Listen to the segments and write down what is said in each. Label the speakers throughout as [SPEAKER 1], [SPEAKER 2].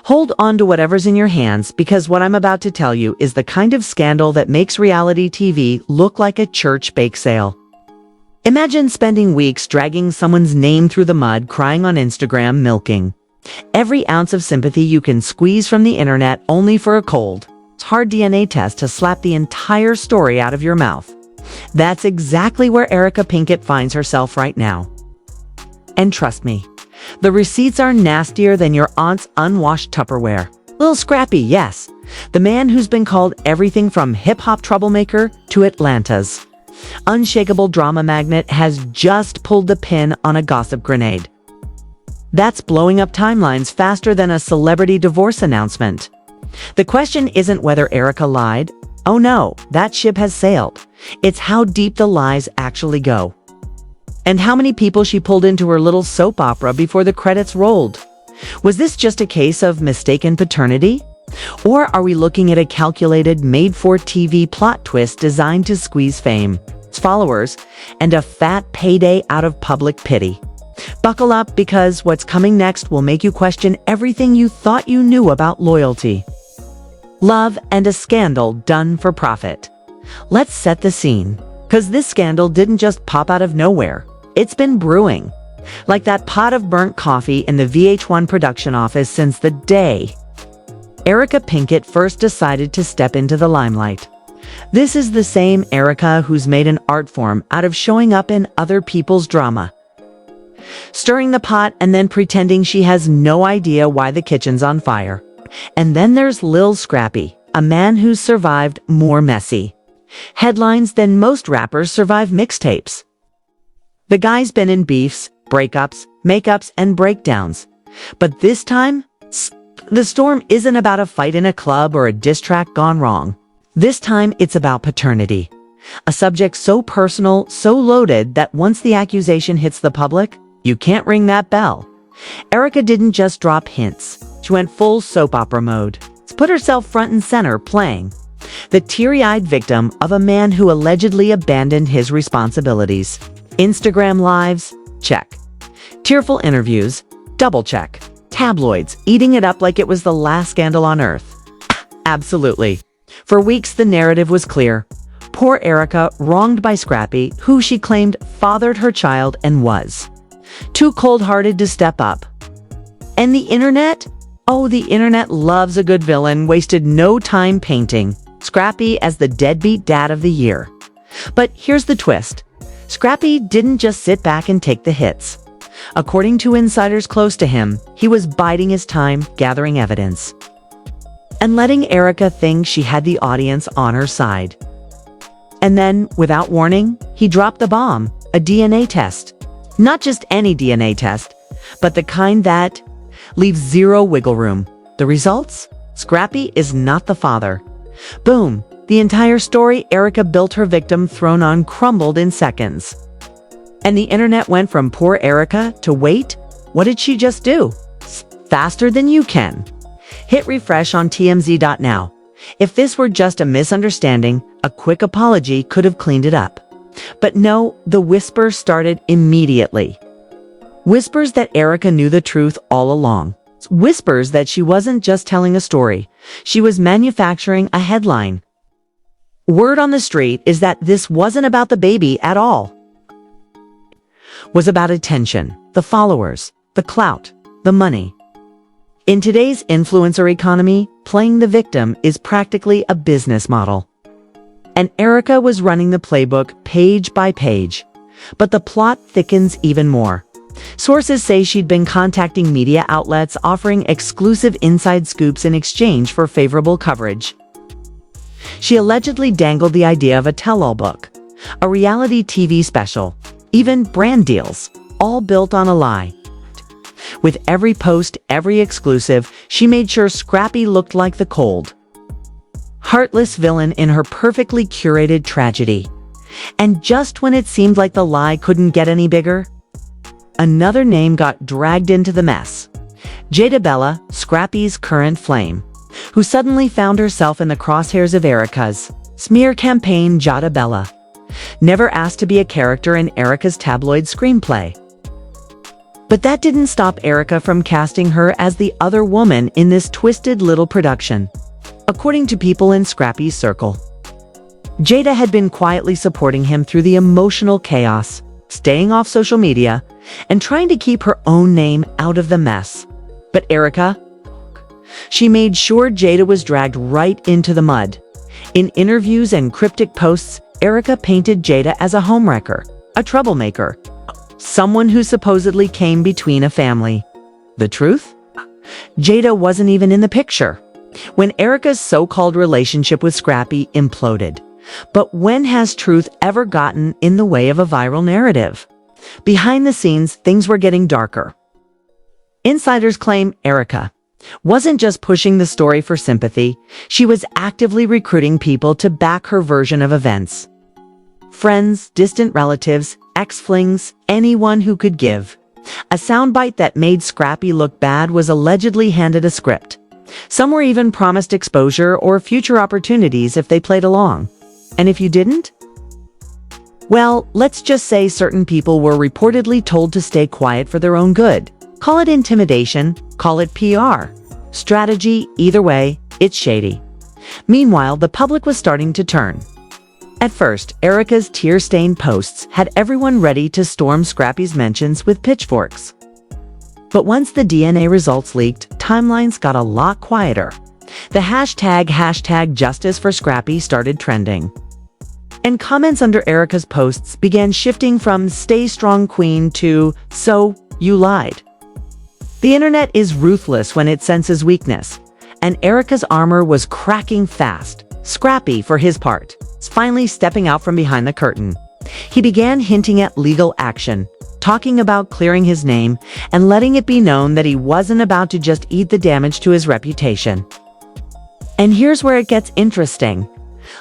[SPEAKER 1] Hold on to whatever's in your hands, because what I'm about to tell you is the kind of scandal that makes reality TV look like a church bake sale. Imagine spending weeks dragging someone's name through the mud, crying on Instagram, milking every ounce of sympathy you can squeeze from the internet, only for a cold, hard DNA test to slap the entire story out of your mouth. That's exactly where Erica Pinkett finds herself right now. And trust me, the receipts are nastier than your aunt's unwashed Tupperware. Lil Scrappy, yes, the man who's been called everything from hip-hop troublemaker to Atlanta's unshakable drama magnet, has just pulled the pin on a gossip grenade that's blowing up timelines faster than a celebrity divorce announcement. The question isn't whether Erica lied. Oh no, that ship has sailed. It's how deep the lies actually go, and how many people she pulled into her little soap opera before the credits rolled. Was this just a case of mistaken paternity? Or are we looking at a calculated, made-for-TV plot twist designed to squeeze fame, followers, and a fat payday out of public pity? Buckle up, because what's coming next will make you question everything you thought you knew about loyalty, love, and a scandal done for profit. Let's set the scene, because this scandal didn't just pop out of nowhere. It's been brewing, like that pot of burnt coffee in the VH1 production office, since the day Erica Pinkett first decided to step into the limelight. This is the same Erica who's made an art form out of showing up in other people's drama, stirring the pot and then pretending she has no idea why the kitchen's on fire. And then there's Lil Scrappy, a man who's survived more messy headlines than most rappers survive mixtapes. The guy's been in beefs, breakups, makeups, and breakdowns. But this time, the storm isn't about a fight in a club or a diss track gone wrong. This time, it's about paternity. A subject so personal, so loaded, that once the accusation hits the public, you can't ring that bell. Erica didn't just drop hints. She went full soap opera mode. She put herself front and center, playing the teary-eyed victim of a man who allegedly abandoned his responsibilities. Instagram lives? Check. Tearful interviews? Double check. Tabloids eating it up like it was the last scandal on earth? Absolutely. For weeks, the narrative was clear. Poor Erica, wronged by Scrappy, who she claimed fathered her child and was too cold-hearted to step up. And the internet? Oh, the internet loves a good villain, wasted no time painting Scrappy as the deadbeat dad of the year. But here's the twist. Scrappy didn't just sit back and take the hits. According to insiders close to him, he was biding his time, gathering evidence, and letting Erica think she had the audience on her side. And then, without warning, he dropped the bomb, a DNA test. Not just any DNA test, but the kind that leaves zero wiggle room. The results? Scrappy is not the father. Boom. The entire story Erica built her victim throne on crumbled in seconds. And the internet went from poor Erica to wait, what did she just do? Faster than you can. Hit refresh on TMZ.now. If this were just a misunderstanding, a quick apology could have cleaned it up. But no, the whispers started immediately. Whispers that Erica knew the truth all along. Whispers that she wasn't just telling a story. She was manufacturing a headline. Word on the street is that this wasn't about the baby at all. It was about attention, the followers, the clout, the money. In today's influencer economy, playing the victim is practically a business model. And Erica was running the playbook page by page. But the plot thickens even more. Sources say she'd been contacting media outlets, offering exclusive inside scoops in exchange for favorable coverage. She allegedly dangled the idea of a tell-all book, a reality TV special, even brand deals, all built on a lie. With every post, every exclusive, she made sure Scrappy looked like the cold, heartless villain in her perfectly curated tragedy. And just when it seemed like the lie couldn't get any bigger, another name got dragged into the mess. Jada Bella, Scrappy's current flame, who suddenly found herself in the crosshairs of Erica's smear campaign. Jada Bella never asked to be a character in Erica's tabloid screenplay. But that didn't stop Erica from casting her as the other woman in this twisted little production. According to people in Scrappy's circle, Jada had been quietly supporting him through the emotional chaos, staying off social media, and trying to keep her own name out of the mess. But Erica, she made sure Jada was dragged right into the mud. In interviews and cryptic posts, Erica painted Jada as a homewrecker, a troublemaker, someone who supposedly came between a family. The truth? Jada wasn't even in the picture when Erica's so-called relationship with Scrappy imploded. But when has truth ever gotten in the way of a viral narrative? Behind the scenes, things were getting darker. Insiders claim Erica wasn't just pushing the story for sympathy, she was actively recruiting people to back her version of events. Friends, distant relatives, ex-flings, anyone who could give. A soundbite that made Scrappy look bad was allegedly handed a script. Some were even promised exposure or future opportunities if they played along. And if you didn't? Well, let's just say certain people were reportedly told to stay quiet for their own good. Call it intimidation, call it PR. Strategy, either way, it's shady. Meanwhile, the public was starting to turn. At first, Erica's tear-stained posts had everyone ready to storm Scrappy's mentions with pitchforks. But once the DNA results leaked, timelines got a lot quieter. The hashtag Justice for Scrappy started trending. And comments under Erica's posts began shifting from "Stay strong, Queen" to "So, you lied." The internet is ruthless when it senses weakness, and Erica's armor was cracking fast. Scrappy, for his part, is finally stepping out from behind the curtain. He began hinting at legal action, talking about clearing his name and letting it be known that he wasn't about to just eat the damage to his reputation. And here's where it gets interesting.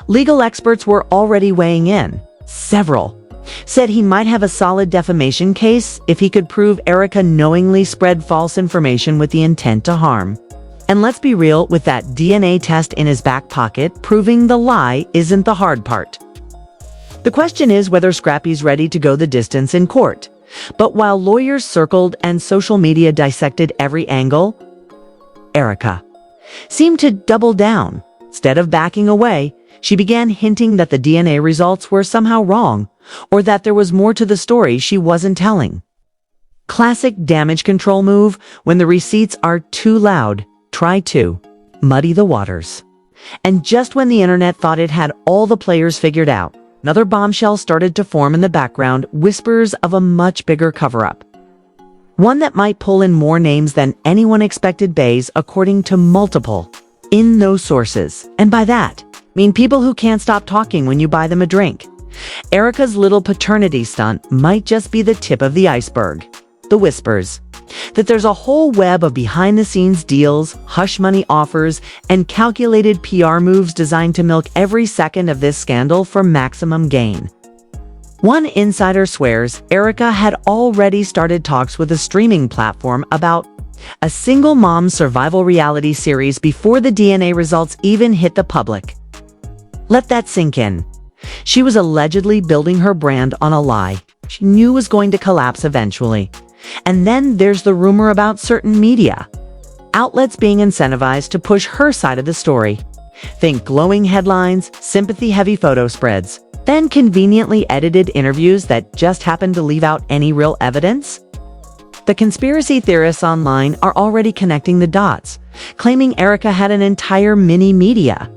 [SPEAKER 1] Legal experts were already weighing in. Several said he might have a solid defamation case if he could prove Erica knowingly spread false information with the intent to harm. And let's be real, with that DNA test in his back pocket, proving the lie isn't the hard part. The question is whether Scrappy's ready to go the distance in court. But while lawyers circled and social media dissected every angle, Erica seemed to double down. Instead of backing away, she began hinting that the DNA results were somehow wrong, or that there was more to the story she wasn't telling. Classic damage control move: when the receipts are too loud, try to muddy the waters. And just when the internet thought it had all the players figured out, another bombshell started to form in the background, whispers of a much bigger cover-up. One that might pull in more names than anyone expected, bays, according to multiple in-know sources. And by that, I mean people who can't stop talking when you buy them a drink. Erica's little paternity stunt might just be the tip of the iceberg. The whispers that there's a whole web of behind-the-scenes deals, hush-money offers, and calculated PR moves designed to milk every second of this scandal for maximum gain. One insider swears Erica had already started talks with a streaming platform about a single mom survival reality series before the DNA results even hit the public. Let that sink in. She was allegedly building her brand on a lie she knew was going to collapse eventually. And then there's the rumor about certain media outlets being incentivized to push her side of the story. Think glowing headlines, sympathy-heavy photo spreads, then conveniently edited interviews that just happen to leave out any real evidence. The conspiracy theorists online are already connecting the dots, claiming Erica had an entire mini-media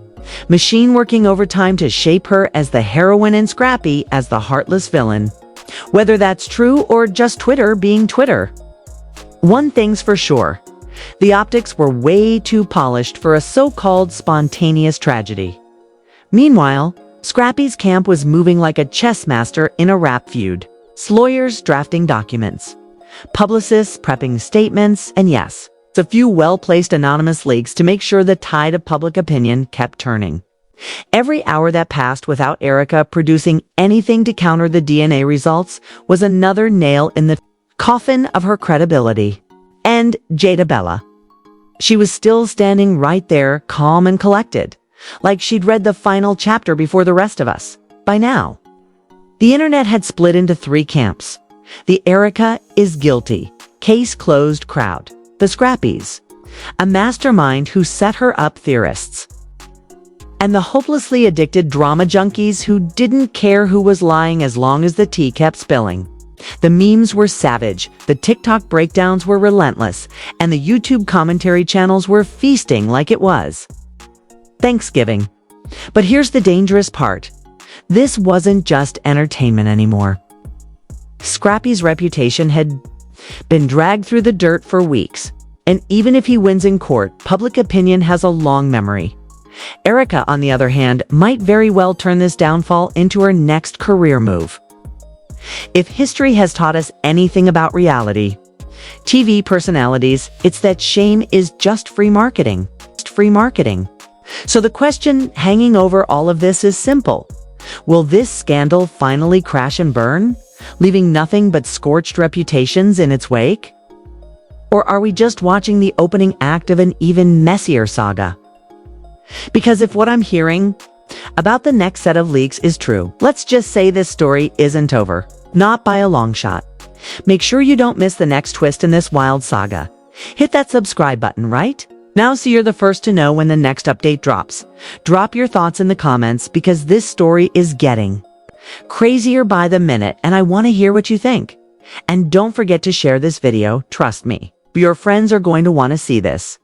[SPEAKER 1] machine working overtime to shape her as the heroine and Scrappy as the heartless villain. Whether that's true or just Twitter being Twitter. One thing's for sure, the optics were way too polished for a so-called spontaneous tragedy. Meanwhile, Scrappy's camp was moving like a chess master in a rap feud. Lawyers drafting documents, publicists prepping statements, and yes, a few well-placed anonymous leaks to make sure the tide of public opinion kept turning. Every hour that passed without Erica producing anything to counter the DNA results was another nail in the coffin of her credibility. And Jada Bella. She was still standing right there, calm and collected, like she'd read the final chapter before the rest of us. By now, the internet had split into three camps. The Erica is guilty Case closed crowd. The Scrappies. A mastermind who set her up theorists. And the hopelessly addicted drama junkies who didn't care who was lying as long as the tea kept spilling. The memes were savage, the TikTok breakdowns were relentless, and the YouTube commentary channels were feasting like it was Thanksgiving. But here's the dangerous part. This wasn't just entertainment anymore. Scrappy's reputation had been dragged through the dirt for weeks, and even if he wins in court, public opinion has a long memory. Erica, on the other hand, might very well turn this downfall into her next career move. If history has taught us anything about reality TV personalities, it's that shame is just free marketing. So the question hanging over all of this is simple. Will this scandal finally crash and burn, leaving nothing but scorched reputations in its wake? Or are we just watching the opening act of an even messier saga? Because if what I'm hearing about the next set of leaks is true, let's just say this story isn't over. Not by a long shot. Make sure you don't miss the next twist in this wild saga. Hit that subscribe button, right? Now so you're the first to know when the next update drops. Drop your thoughts in the comments because this story is getting crazier by the minute and I want to hear what you think. And don't forget to share this video, trust me. Your friends are going to want to see this.